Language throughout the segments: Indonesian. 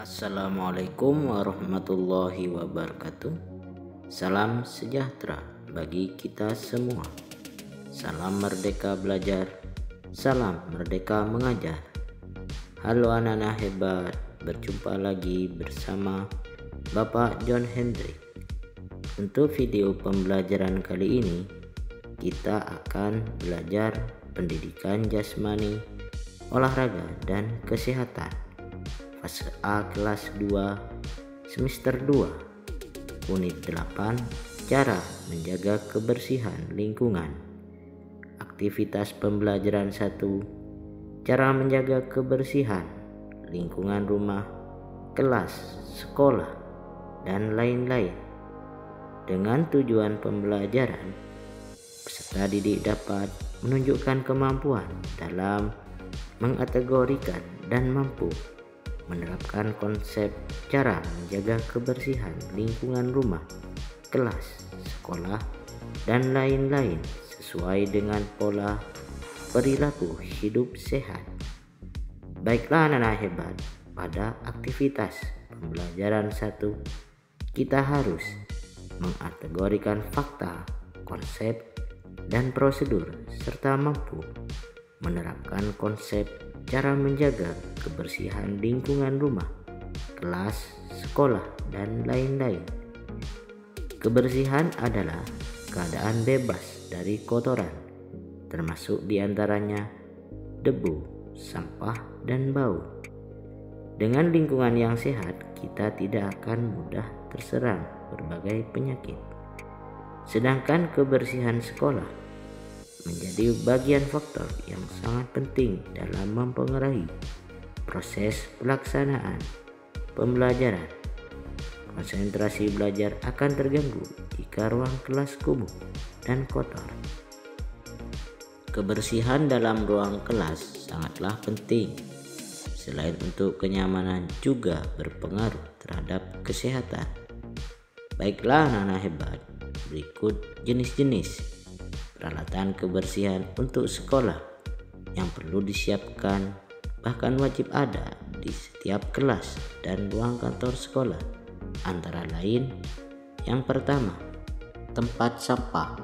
Assalamualaikum warahmatullahi wabarakatuh. Salam sejahtera bagi kita semua. Salam merdeka belajar, salam merdeka mengajar. Halo anak-anak hebat, berjumpa lagi bersama Bapak John Hendrik. Untuk video pembelajaran kali ini, kita akan belajar pendidikan jasmani, olahraga, dan kesehatan. Fase A kelas 2 semester 2 unit 8 cara menjaga kebersihan lingkungan. Aktivitas pembelajaran 1 cara menjaga kebersihan lingkungan rumah, kelas, sekolah, dan lain-lain. Dengan tujuan pembelajaran, peserta didik dapat menunjukkan kemampuan dalam mengategorikan dan mampu menerapkan konsep cara menjaga kebersihan lingkungan rumah, kelas, sekolah, dan lain-lain sesuai dengan pola perilaku hidup sehat. Baiklah anak-anak hebat, pada aktivitas pembelajaran 1 kita harus mengategorikan fakta, konsep, dan prosedur serta mampu menerapkan konsep cara menjaga kebersihan lingkungan rumah, kelas, sekolah, dan lain-lain. Kebersihan adalah keadaan bebas dari kotoran, termasuk diantaranya debu, sampah, dan bau. Dengan lingkungan yang sehat, kita tidak akan mudah terserang berbagai penyakit. Sedangkan kebersihan sekolah menjadi bagian faktor yang sangat penting dalam mempengaruhi proses pelaksanaan pembelajaran. Konsentrasi belajar akan terganggu jika ruang kelas kumuh dan kotor. Kebersihan dalam ruang kelas sangatlah penting. Selain untuk kenyamanan, juga berpengaruh terhadap kesehatan. Baiklah anak-anak hebat, berikut jenis-jenis peralatan kebersihan untuk sekolah yang perlu disiapkan, bahkan wajib ada di setiap kelas dan ruang kantor sekolah. Antara lain, yang pertama, tempat sampah.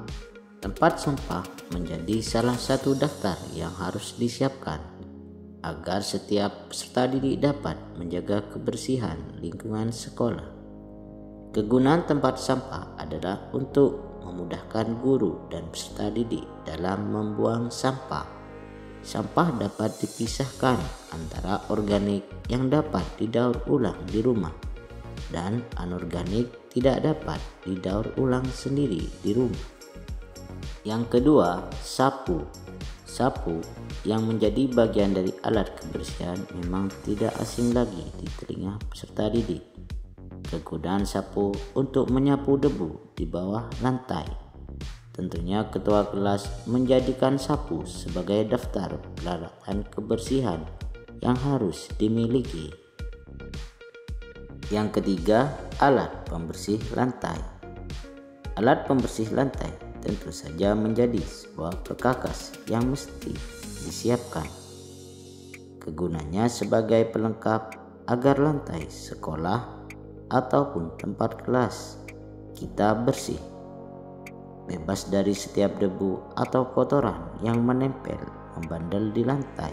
Tempat sampah menjadi salah satu daftar yang harus disiapkan agar setiap peserta didik dapat menjaga kebersihan lingkungan sekolah. Kegunaan tempat sampah adalah untuk memudahkan guru dan peserta didik dalam membuang sampah. Sampah dapat dipisahkan antara organik yang dapat didaur ulang di rumah dan anorganik tidak dapat didaur ulang sendiri di rumah. Yang kedua, sapu. Sapu yang menjadi bagian dari alat kebersihan memang tidak asing lagi di telinga peserta didik. Kegunaan sapu untuk menyapu debu di bawah lantai. Tentunya ketua kelas menjadikan sapu sebagai daftar peralatan kebersihan yang harus dimiliki. Yang ketiga, alat pembersih lantai. Alat pembersih lantai tentu saja menjadi sebuah perkakas yang mesti disiapkan. Kegunaannya sebagai pelengkap agar lantai sekolah ataupun tempat kelas kita bersih, bebas dari setiap debu atau kotoran yang menempel membandel di lantai.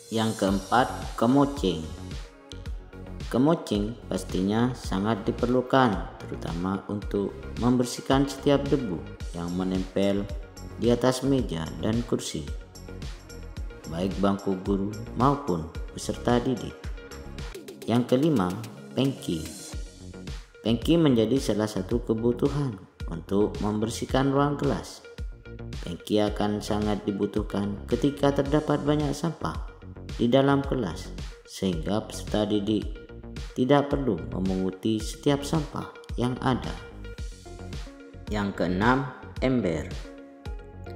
Yang keempat, kemoceng. Kemoceng pastinya sangat diperlukan, terutama untuk membersihkan setiap debu yang menempel di atas meja dan kursi, baik bangku guru maupun peserta didik. Yang kelima, pengki. Pengki menjadi salah satu kebutuhan untuk membersihkan ruang kelas. Pengki akan sangat dibutuhkan ketika terdapat banyak sampah di dalam kelas, sehingga peserta didik tidak perlu memunguti setiap sampah yang ada. Yang keenam, ember.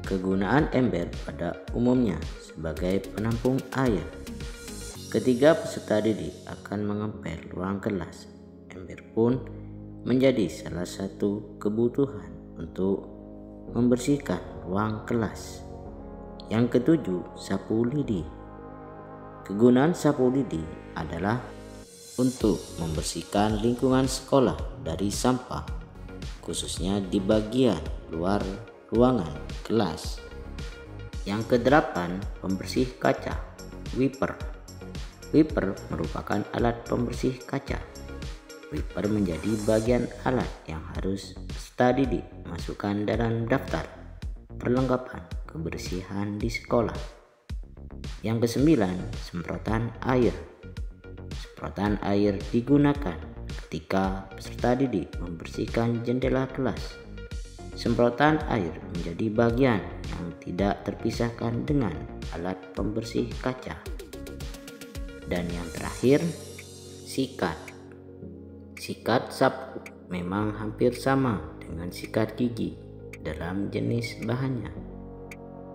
Kegunaan ember pada umumnya sebagai penampung air. Ketika peserta didik akan mengepel ruang kelas, ember pun menjadi salah satu kebutuhan untuk membersihkan ruang kelas. Yang ketujuh, sapu lidi. Kegunaan sapu lidi adalah untuk membersihkan lingkungan sekolah dari sampah, khususnya di bagian luar ruangan kelas. Yang kedelapan, pembersih kaca, wiper. Wiper merupakan alat pembersih kaca. Wiper menjadi bagian alat yang harus peserta didik masukkan dalam daftar perlengkapan kebersihan di sekolah. Yang kesembilan, semprotan air. Semprotan air digunakan ketika peserta didik membersihkan jendela kelas. Semprotan air menjadi bagian yang tidak terpisahkan dengan alat pembersih kaca. Dan yang terakhir, sikat. Sikat sapu memang hampir sama dengan sikat gigi dalam jenis bahannya.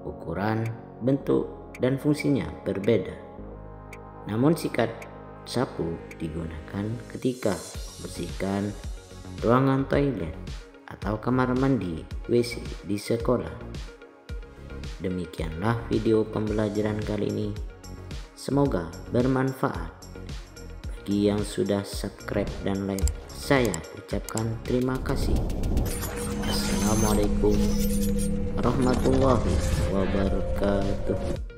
Ukuran, bentuk, dan fungsinya berbeda. Namun sikat sapu digunakan ketika membersihkan ruangan toilet atau kamar mandi WC di sekolah. Demikianlah video pembelajaran kali ini. Semoga bermanfaat. Bagi yang sudah subscribe dan like, saya ucapkan terima kasih. Assalamualaikum warahmatullahi wabarakatuh.